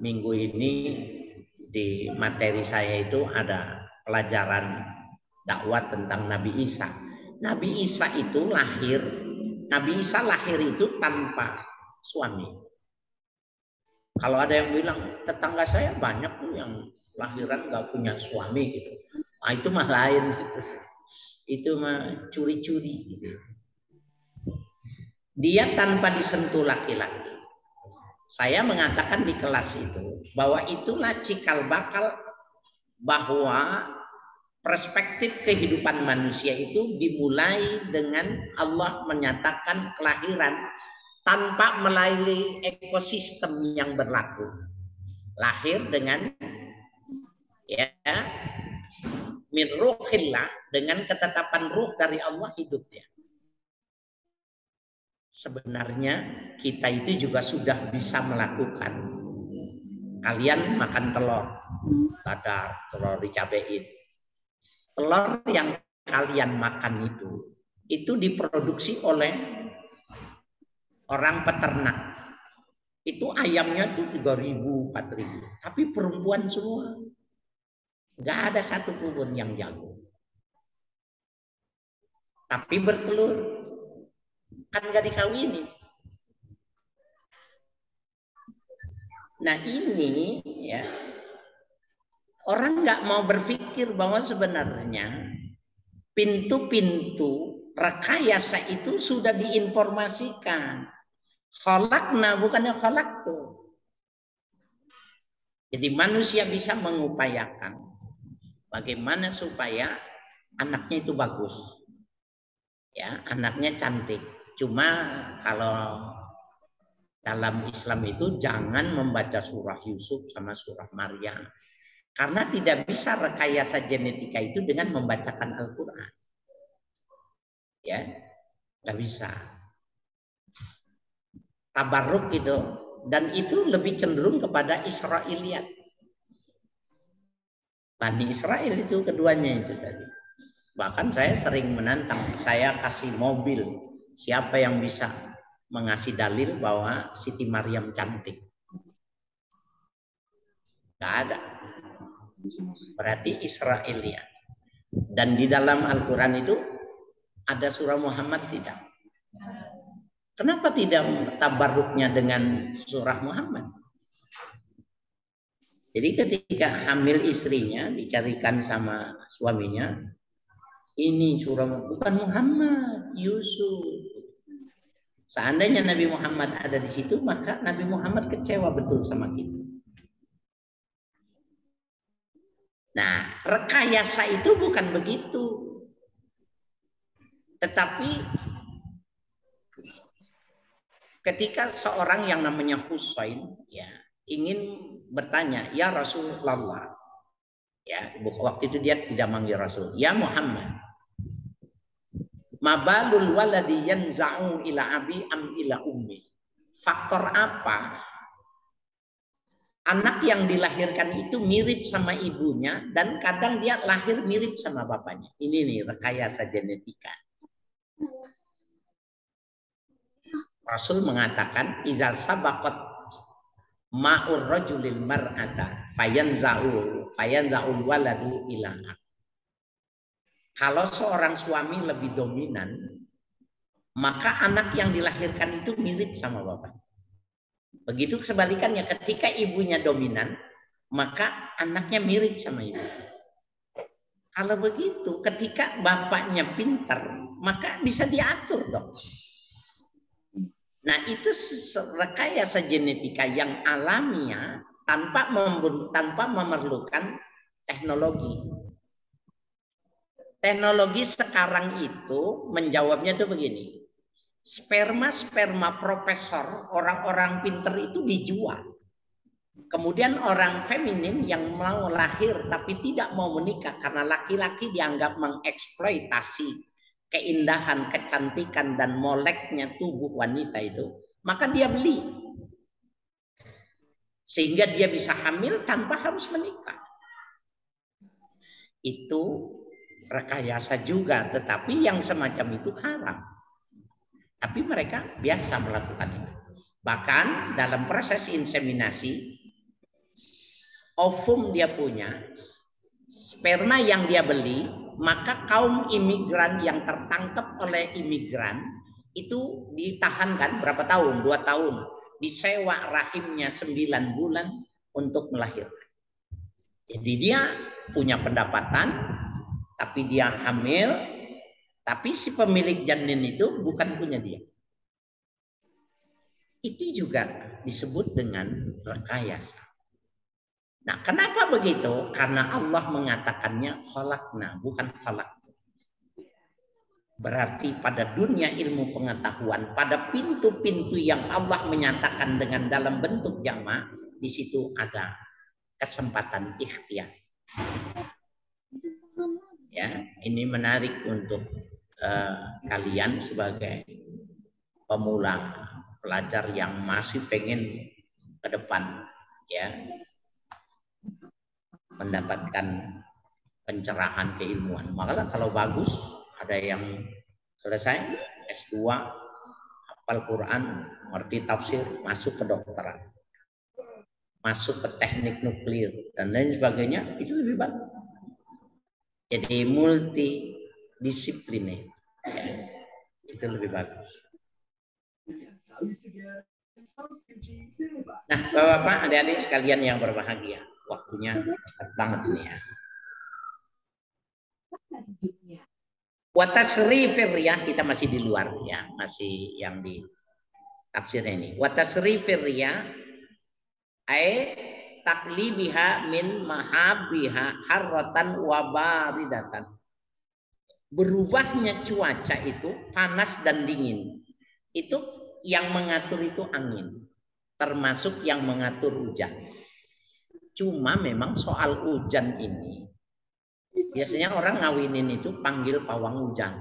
Speaker 4: minggu ini di materi saya itu ada pelajaran dakwah tentang Nabi Isa. Nabi Isa itu lahir itu tanpa suami. Kalau ada yang bilang tetangga saya banyak tuh yang lahiran gak punya suami gitu, nah, itu mah lain gitu. Itu mah curi-curi gitu. Dia tanpa disentuh laki-laki. Saya mengatakan di kelas itu bahwa itulah cikal bakal bahwa perspektif kehidupan manusia itu dimulai dengan Allah menyatakan kelahiran tanpa melalui ekosistem yang berlaku. Lahir dengan ya min ruhillah, dengan ketetapan ruh dari Allah hidupnya. Sebenarnya kita itu juga sudah bisa melakukan. Kalian makan telur dadar, telur dicabein. Telur yang kalian makan itu diproduksi oleh orang peternak. Itu ayamnya tuh 3.000, 4.000. Tapi perempuan semua. Nggak ada satu pun yang jago. Tapi bertelur. Kan nggak dikawinin. Nah ini ya, orang nggak mau berpikir bahwa sebenarnya pintu-pintu rekayasa itu sudah diinformasikan. Khalaqna bukannya khalaqtu. Jadi manusia bisa mengupayakan bagaimana supaya anaknya itu bagus. Ya, anaknya cantik. Cuma kalau dalam Islam itu jangan membaca surah Yusuf sama surah Maryam. Karena tidak bisa rekayasa genetika itu dengan membacakan Al-Quran. Ya, nggak bisa. Tabarruk gitu. Dan itu lebih cenderung kepada Israiliyat. Bani Israel itu keduanya itu tadi. Bahkan saya sering menantang, saya kasih mobil, siapa yang bisa mengasih dalil bahwa Siti Maryam cantik? Gak ada. Berarti Israiliyat. Dan di dalam Al-Quran itu ada surah Muhammad tidak? Kenapa tidak tabarruknya dengan surah Muhammad? Jadi ketika hamil istrinya dicarikan sama suaminya, ini surah bukan Muhammad, Yusuf. Seandainya Nabi Muhammad ada di situ, maka Nabi Muhammad kecewa betul sama kita. Nah, rekayasa itu bukan begitu. Tetapi ketika seorang yang namanya Husain ya ingin bertanya, ya Rasulullah, ya waktu itu dia tidak manggil Rasul, ya Muhammad, mabalul waladi yanza'u ila abi am ila ummi. Faktor apa anak yang dilahirkan itu mirip sama ibunya dan kadang dia lahir mirip sama bapaknya? Ini nih rekayasa genetika. Rasul mengatakan iza sabaqat ma'ur rajulil mar'ata fayanza'ul waladu ila. Kalau seorang suami lebih dominan, maka anak yang dilahirkan itu mirip sama bapak. Begitu sebalikannya, ketika ibunya dominan, maka anaknya mirip sama ibu. Kalau begitu, ketika bapaknya pintar, maka bisa diatur dong. Nah itu rekayasa genetika yang alamiah tanpa memerlukan teknologi. Teknologi sekarang itu menjawabnya tuh begini. Sperma profesor, orang-orang pinter itu dijual. Kemudian orang feminin yang mau lahir tapi tidak mau menikah karena laki-laki dianggap mengeksploitasi keindahan, kecantikan dan moleknya tubuh wanita itu, maka dia beli. Sehingga dia bisa hamil tanpa harus menikah. Itu rekayasa juga, tetapi yang semacam itu haram. Tapi mereka biasa melakukan itu. Bahkan dalam proses inseminasi, ovum dia punya, sperma yang dia beli, maka kaum imigran yang tertangkap oleh imigran itu ditahankan berapa tahun? 2 tahun. Disewa rahimnya 9 bulan untuk melahirkan. Jadi dia punya pendapatan, tapi dia hamil, tapi si pemilik janin itu bukan punya dia. Itu juga disebut dengan rekayasa. Nah, kenapa begitu? Karena Allah mengatakannya khalaqna, bukan khalaq. Berarti pada dunia ilmu pengetahuan, pada pintu-pintu yang Allah menyatakan dengan dalam bentuk jamak, di situ ada kesempatan ikhtiar. Ya, ini menarik untuk kalian sebagai pemula, pelajar yang masih pengen ke depan, ya, mendapatkan pencerahan keilmuan. Makanya kalau bagus, ada yang selesai S2, hafal Quran, ngerti tafsir, masuk ke dokteran, masuk ke teknik nuklir dan lain sebagainya, itu lebih bagus. Jadi multidisiplin, ya, itu lebih bagus. Nah, Bapak-bapak, adik-adik sekalian yang berbahagia, waktunya cepat banget nih ya. Watasrifir riyah, kita masih di luar ya, masih yang di tafsirnya ini. Watasrifir riyah ay taklibiha min mahabiha harratan wa baridatan. Berubahnya cuaca itu panas dan dingin. Itu yang mengatur itu angin, termasuk yang mengatur hujan. Cuma memang soal hujan ini biasanya orang ngawinin itu panggil pawang hujan.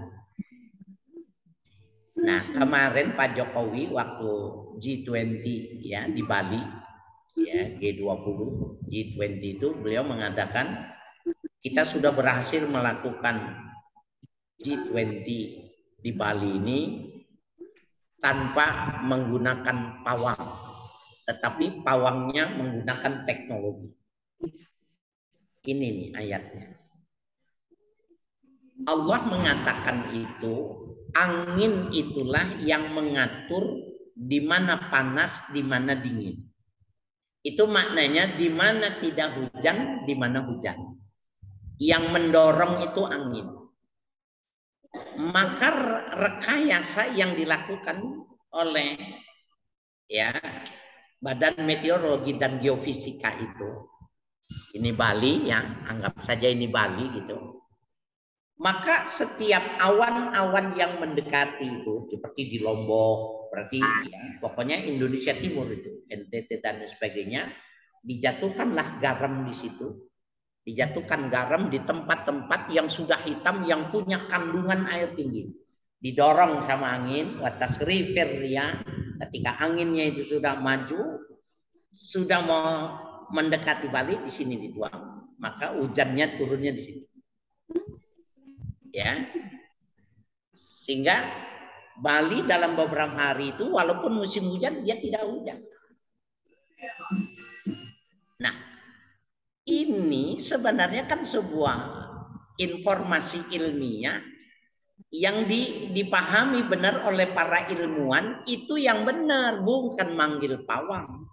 Speaker 4: Nah, kemarin Pak Jokowi waktu G20 ya di Bali, ya G20, G20 itu beliau mengatakan kita sudah berhasil melakukan G20 di Bali ini tanpa menggunakan pawang, tetapi pawangnya menggunakan teknologi. Ini nih ayatnya. Allah mengatakan itu, angin itulah yang mengatur di mana panas, di mana dingin. Itu maknanya di mana tidak hujan, di mana hujan. Yang mendorong itu angin. Maka rekayasa yang dilakukan oleh ya Badan Meteorologi dan Geofisika itu, ini Bali ya, anggap saja ini Bali gitu. Maka setiap awan-awan yang mendekati itu, seperti di Lombok, berarti ya, pokoknya Indonesia Timur itu, NTT dan sebagainya, dijatuhkanlah garam di situ. Dijatuhkan garam di tempat-tempat yang sudah hitam, yang punya kandungan air tinggi. Didorong sama angin, watasrifir riyah, ketika anginnya itu sudah maju, sudah mau mendekati Bali, di sini dituang. Maka hujannya turunnya di sini. Ya, sehingga Bali dalam beberapa hari itu walaupun musim hujan dia tidak hujan. Nah, ini sebenarnya kan sebuah informasi ilmiah yang dipahami benar oleh para ilmuwan, itu yang benar, bukan manggil pawang.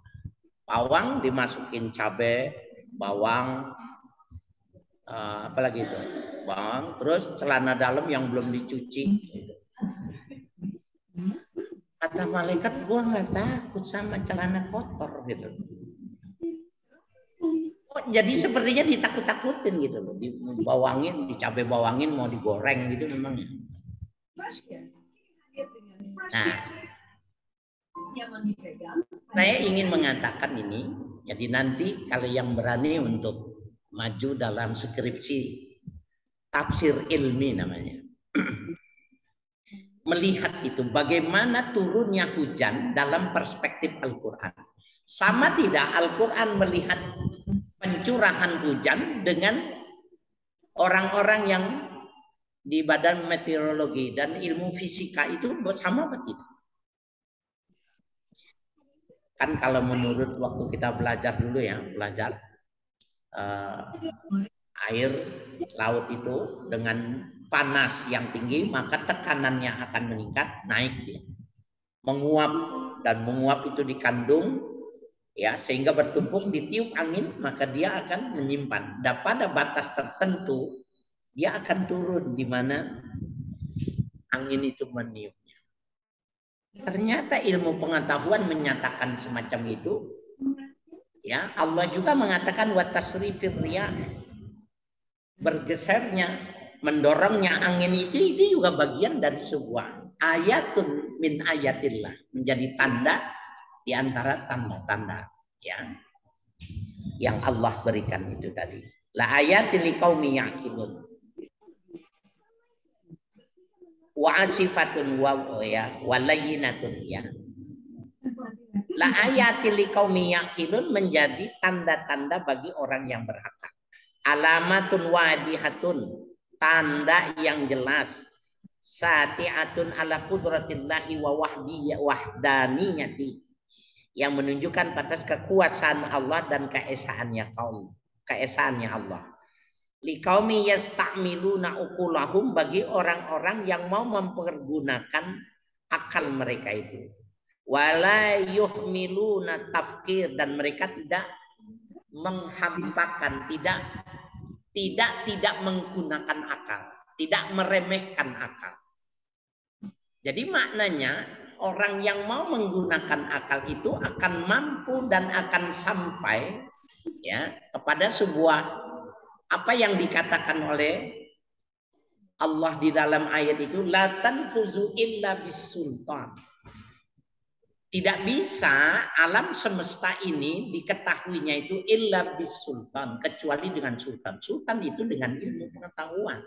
Speaker 4: Pawang dimasukin cabai, bawang, apalagi itu, bawang, terus celana dalam yang belum dicuci. Kata malaikat, gua nggak takut sama celana kotor gitu. Oh, jadi sepertinya ditakut-takutin gitu loh, dibawangin, dicabai bawangin, mau digoreng gitu memang. Nah, saya ingin mengatakan ini, jadi nanti kalau yang berani untuk maju dalam skripsi tafsir ilmi namanya, melihat itu bagaimana turunnya hujan dalam perspektif Al-Quran. Sama tidak Al-Quran melihat pencurahan hujan dengan orang-orang yang di badan meteorologi dan ilmu fisika itu sama apa tidak? Kan kalau menurut waktu kita belajar dulu ya, belajar air laut itu dengan panas yang tinggi maka tekanannya akan meningkat, naik dia. Menguap dan menguap itu dikandung ya sehingga bertumpuk ditiup angin maka dia akan menyimpan. Dan pada batas tertentu dia akan turun di mana angin itu meniupnya. Ternyata ilmu pengetahuan menyatakan semacam itu. Ya, Allah juga mengatakan wa tasrifir riyah. Bergesernya, mendorongnya angin itu juga bagian dari sebuah ayatun min ayatillah, menjadi tanda di antara tanda-tanda ya yang Allah berikan itu tadi. La ayatil liqaumi yaqilun. Wa asifatun wa layyinatun ya. La ayatil liqaumi yaqilun menjadi tanda-tanda bagi orang yang berakal. Alamatun wadihatun, tanda yang jelas. Sati'atun ala qudratillahi wa wahdaniyati, yang menunjukkan batas kekuasaan Allah dan keesaannya Allah. Liqaumi yastamiluna uqulahum, bagi orang-orang yang mau mempergunakan akal mereka itu. Wala yuhmiluna tafkir, dan mereka tidak menghampakan, tidak menggunakan akal, tidak meremehkan akal. Jadi maknanya orang yang mau menggunakan akal itu akan mampu dan akan sampai ya kepada sebuah apa yang dikatakan oleh Allah di dalam ayat itu, la tanfuzu illa bisultan. Tidak bisa alam semesta ini diketahuinya itu illa bisultan, kecuali dengan sultan. Sultan itu dengan ilmu pengetahuan.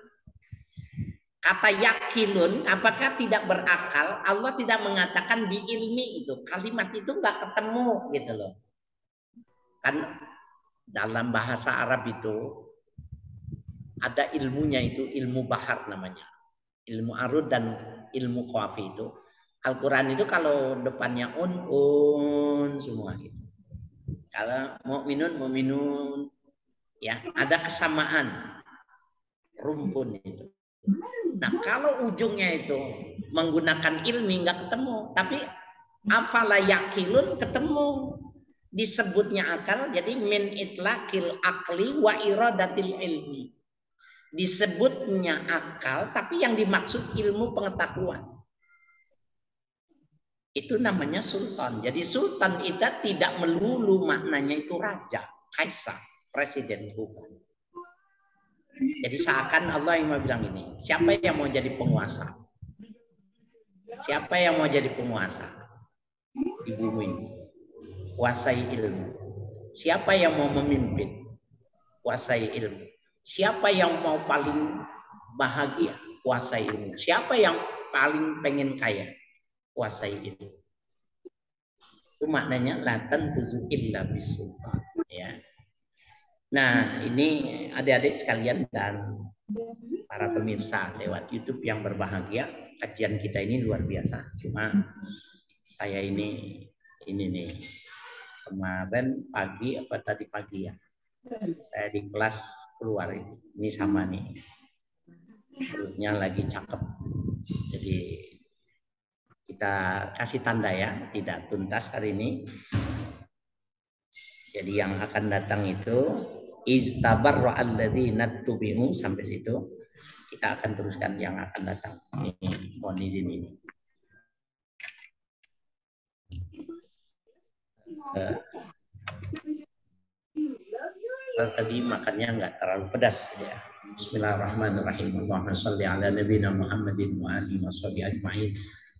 Speaker 4: Kata yakilun, apakah tidak berakal? Allah tidak mengatakan bi ilmi itu. Kalimat itu nggak ketemu gitu loh. Kan dalam bahasa Arab itu ada ilmunya, itu ilmu bahar namanya. Ilmu arud dan ilmu qafi itu. Al-Quran itu kalau depannya un semua gitu. Kalau mu'minun ya ada kesamaan rumpun itu. Nah kalau ujungnya itu menggunakan ilmi nggak ketemu, tapi afala yakilun ketemu, disebutnya akal, jadi min itlaqil akli wa iradatil ilmi. Disebutnya akal tapi yang dimaksud ilmu pengetahuan. Itu namanya sultan. Jadi sultan itu tidak melulu maknanya itu raja, kaisar, presiden, bukan. Jadi seakan Allah yang mau bilang ini, siapa yang mau jadi penguasa? Siapa yang mau jadi penguasa di bumi ini? Kuasai ilmu. Siapa yang mau memimpin? Kuasai ilmu. Siapa yang mau paling bahagia? Kuasai ilmu. Siapa yang paling pengen kaya? Kuasai ilmu. Itu maknanya la tanfuzu illa bisultan ya. Nah, ini adik-adik sekalian dan para pemirsa lewat YouTube yang berbahagia, kajian kita ini luar biasa. Cuma saya ini nih kemarin pagi apa tadi pagi ya, saya di kelas keluar ini sama nih, perutnya lagi cakep. Jadi kita kasih tanda ya, tidak tuntas hari ini. Jadi yang akan datang itu istabarra alladzina tubi'u, sampai situ. Kita akan teruskan yang akan datang. Ini mohon izin ini. Tadi makannya nggak terlalu pedas ya. Bismillahirrahmanirrahim. Allahumma shalli ala nabiyina Muhammadin wa alihi washabihi ajma'in.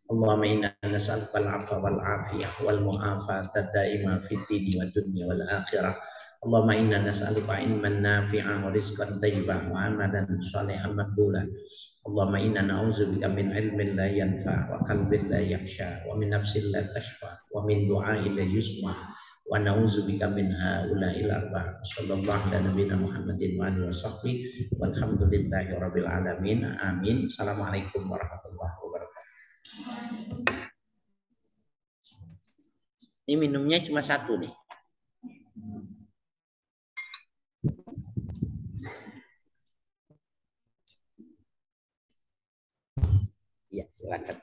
Speaker 4: Allahumma inna nas'aluka al-'afwa wal 'afiyah wal mu'afata daima fid dini wad dunya wal akhirah. Allahumma inna nas'aluka ilman nafi'an wa rizqan thayyiban wa amalan shalihan maqbulan. Allahumma inna na'udzubika min ilmin la yanfa' wa qalbin la yakhsha wa min nafsin la tashfa wa min du'ain la yusma wa na'udzubika min haula'il arba'. Sallallahu ala nabiyina Muhammadin wa alihi washabbihi walhamdulillahi rabbil alamin. Amin. Assalamualaikum warahmatullahi wabarakatuh. Ini minumnya cuma satu nih. Ya, silakan.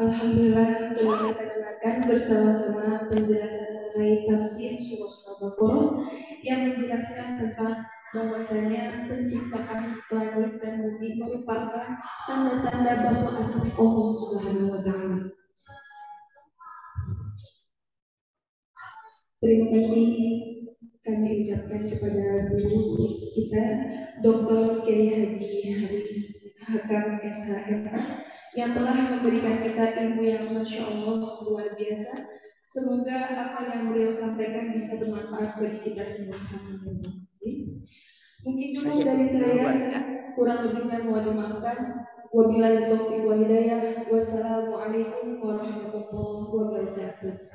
Speaker 3: Alhamdulillah telah kita dengarkan bersama-sama penjelasan mengenai tafsir surat Al-Baqarah yang menjelaskan tentang bahwasanya penciptaan langit dan bumi merupakan tanda-tanda bahwa ada Allah Subhanahu wa taala. Terima kasih kami ucapkan kepada guru kita Dr. Kiai Haji Haris Hakam SHM yang telah memberikan kita ilmu yang Masya Allah luar biasa. Semoga apa yang beliau sampaikan bisa bermanfaat bagi kita semua. Mungkin dulu dari saya, kurang lebihnya mohon dimaafkan. Wabillahi taufiq wal hidayah. Wassalamualaikum warahmatullahi wabarakatuh.